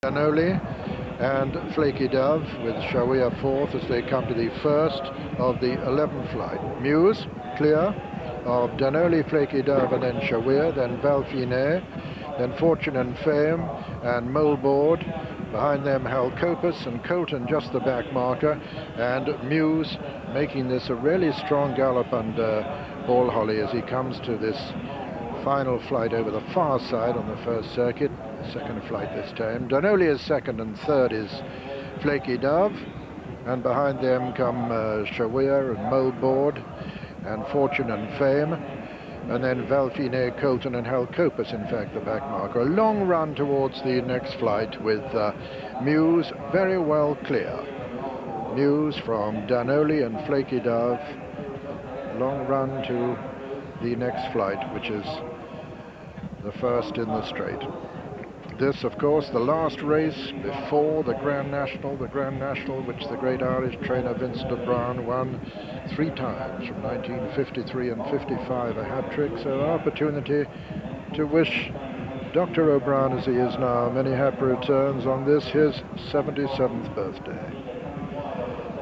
Danoli and Flaky Dove with Shawia fourth as they come to the first of the 11th flight. Muse clear of Danoli, Flaky Dove and then Shawia, then Valfine, then Fortune and Fame and Moleboard. Behind them Halcopus and Colton just the back marker, and Muse making this a really strong gallop under Paul Holly as he comes to this final flight over the far side on the first circuit. Second flight this time. Danoli is second and third is Flaky Dove, and behind them come Shawia and Moleboard and Fortune and Fame, and then Valfine, Colton and Halcopus, in fact, the back marker. A long run towards the next flight with Muse very well clear. Muse from Danoli and Flaky Dove. Long run to the next flight, which is the first in the straight. This, of course, the last race before the Grand National which the great Irish trainer Vincent O'Brien won 3 times from 1953 and 55, a hat-trick. So an opportunity to wish Dr. O'Brien, as he is now, many happy returns on this, his 77th birthday.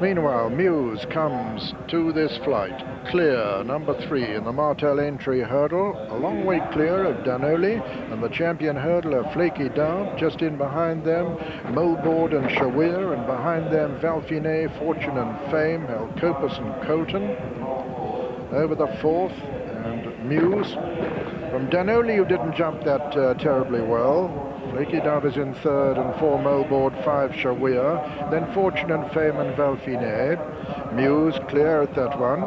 Meanwhile, Muse comes to this flight, clear, number 3 in the Martell Aintree hurdle, a long way clear of Danoli and the champion hurdler Flaky Dove. Just in behind them, Moleboard and Shawia, and behind them Valfine, Fortune and Fame, Halcopus and Colton. Over the fourth, and Muse. From Danoli, who didn't jump that terribly well. Flaky Dove is in third, and 4 Moleboard, 5 Shawia, then Fortune and Fame and Valfine. Muse clear at that one.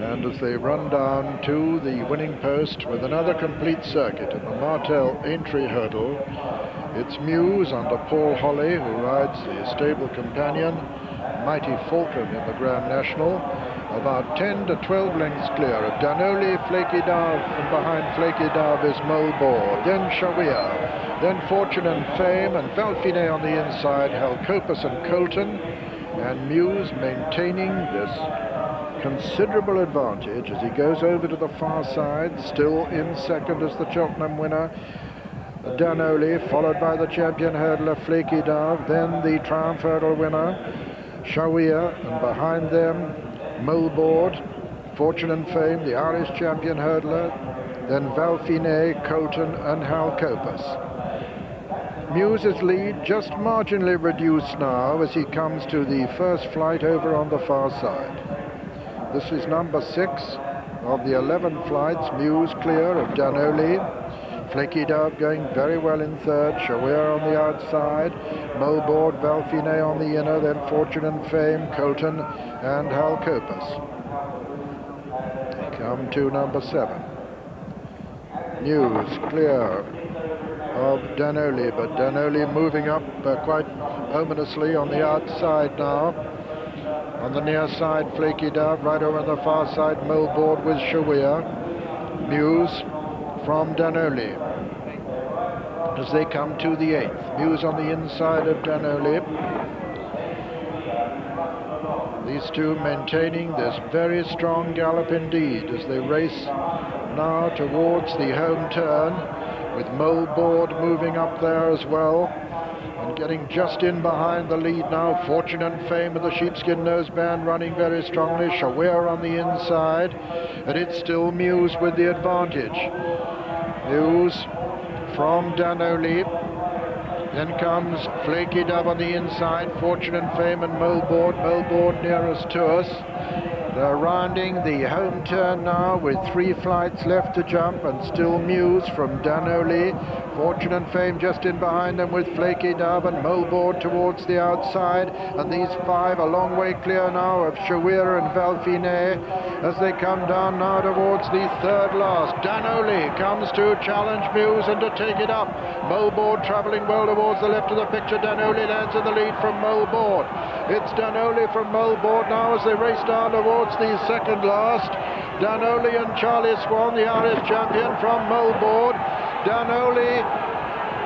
And as they run down to the winning post with another complete circuit in the Martell Aintree hurdle, it's Muse under Paul Holly, who rides the stable companion, Mighty Fulcrum, in the Grand National. About 10 to 12 lengths clear of Danoli, Flaky Dove, and behind Flaky Dove is Moleboard, then Shawia, then Fortune and Fame, and Valfine on the inside, Halcopus and Colton, and Muse maintaining this considerable advantage as he goes over to the far side, still in second as the Cheltenham winner, Danoli, followed by the champion hurdler Flaky Dove, then the Triumph Hurdle winner, Shawia, and behind them Moleboard, Fortune and Fame, the Irish champion hurdler, then Valfine, Colton and Halcopus. Muse's lead just marginally reduced now as he comes to the first flight over on the far side. This is number 6 of the 11 flights. Muse clear of Danoli, Flaky Dove going very well in third, Shawia on the outside, Moleboard, Valfine on the inner, then Fortune and Fame, Colton and Halcopus. Come to number 7. Muse clear of Danoli, but Danoli moving up quite ominously on the outside now. On the near side, Flaky Dove, right over on the far side, Moleboard with Shawia. Muse from Danoli as they come to the 8th. Muse on the inside of Danoli. These two maintaining this very strong gallop indeed as they race now towards the home turn, with Moleboard moving up there as well and getting just in behind the lead now. Fortune and Fame with the sheepskin noseband running very strongly. Shawia on the inside, and it's still Muse with the advantage. Muse from Danoli, then comes Flaky Dove on the inside, Fortune and Fame and Moleboard nearest to us. They're rounding the home turn now with 3 flights left to jump, and still Muse from Danoli. Fortune and Fame just in behind them with Flaky Dove and Moleboard towards the outside, and these 5 a long way clear now of Shawia and Valfine as they come down now towards the 3rd last. Danoli comes to challenge Muse and to take it up. Moleboard travelling well towards the left of the picture. Danoli lands in the lead from Moleboard. It's Danoli from Moleboard now as they race down towards the 2nd last. Danoli and Charlie Swan, the Irish champion, from Moleboard. Danoli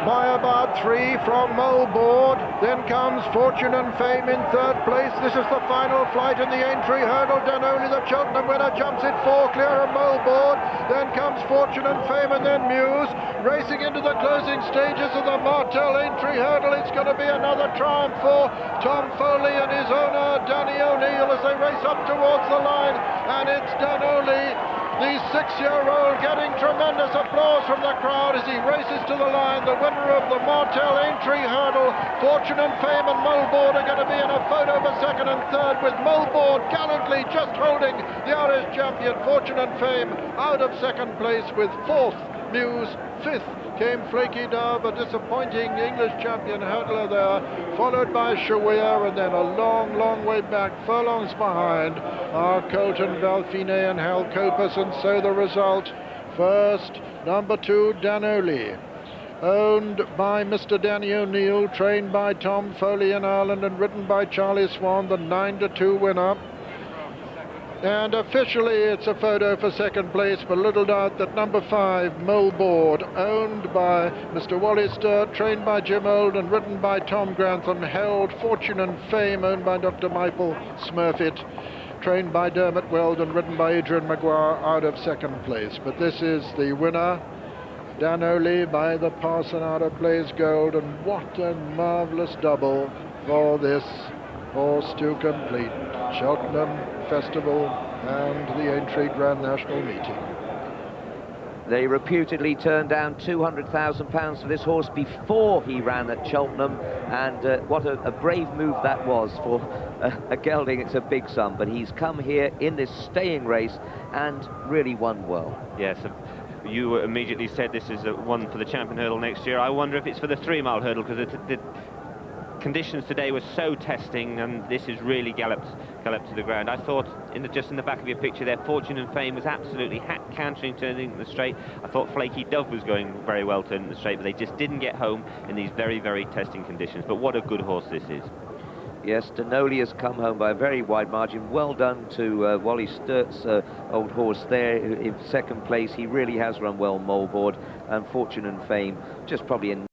by about 3 from Moleboard. Then comes Fortune and Fame in 3rd place. This is the final flight in the Aintree hurdle. Danoli, the Cheltenham winner, jumps it 4 clear of Moleboard. Then comes Fortune and Fame, and then Muse. Racing into the closing stages of the Martell Aintree hurdle. It's going to be another triumph for Tom Foley and his owner, Danny O'Neill, as they race up towards the line. And it's Danoli, the 6-year-old, getting tremendous applause from the crowd as he races to the line. The winner of the Martell Aintree hurdle. Fortune and Fame and Moleboard are going to be in a photo for 2nd and 3rd, with Moleboard gallantly just holding the Irish champion. Fortune and Fame out of 2nd place, with 4th Muse, 5th came Flaky Dove, a disappointing English champion hurdler there, followed by Shawir, and then a long way back, furlongs behind, are Colton Valfine and Hal Copus. And so the result: first, number 2, Danoli, owned by Mr. Danny O'Neill, trained by Tom Foley in Ireland and ridden by Charlie Swan, the 9-2 winner. And officially it's a photo for 2nd place, but little doubt that number 5, Moleboard, owned by Mr. Wally Sturt, trained by Jim Old and ridden by Tom Grantham, held Fortune and Fame, owned by Dr. Michael Smurfit, trained by Dermot Weld and ridden by Adrian Maguire, out of 2nd place. But this is the winner, Danoli by the Parson, out of Blaze Gold, and what a marvellous double for this horse to complete Cheltenham Festival and the Aintree Grand National Meeting. They reputedly turned down £200,000 for this horse before he ran at Cheltenham, and what a brave move that was for a gelding. It's a big sum, but he's come here in this staying race and really won well. Yes. You immediately said this is one for the Champion Hurdle next year. I wonder if it's for the 3-mile hurdle, because the conditions today were so testing, and this is really galloped to the ground. I thought, just in the back of your picture there, Fortune and Fame was absolutely cantering, turning the straight. I thought Flaky Dove was going very well turning the straight, but they just didn't get home in these very testing conditions. But what a good horse this is. Yes, Danoli has come home by a very wide margin. Well done to Wally Sturt's old horse there in 2nd place. He really has run well, Moleboard, and Fortune and Fame just probably in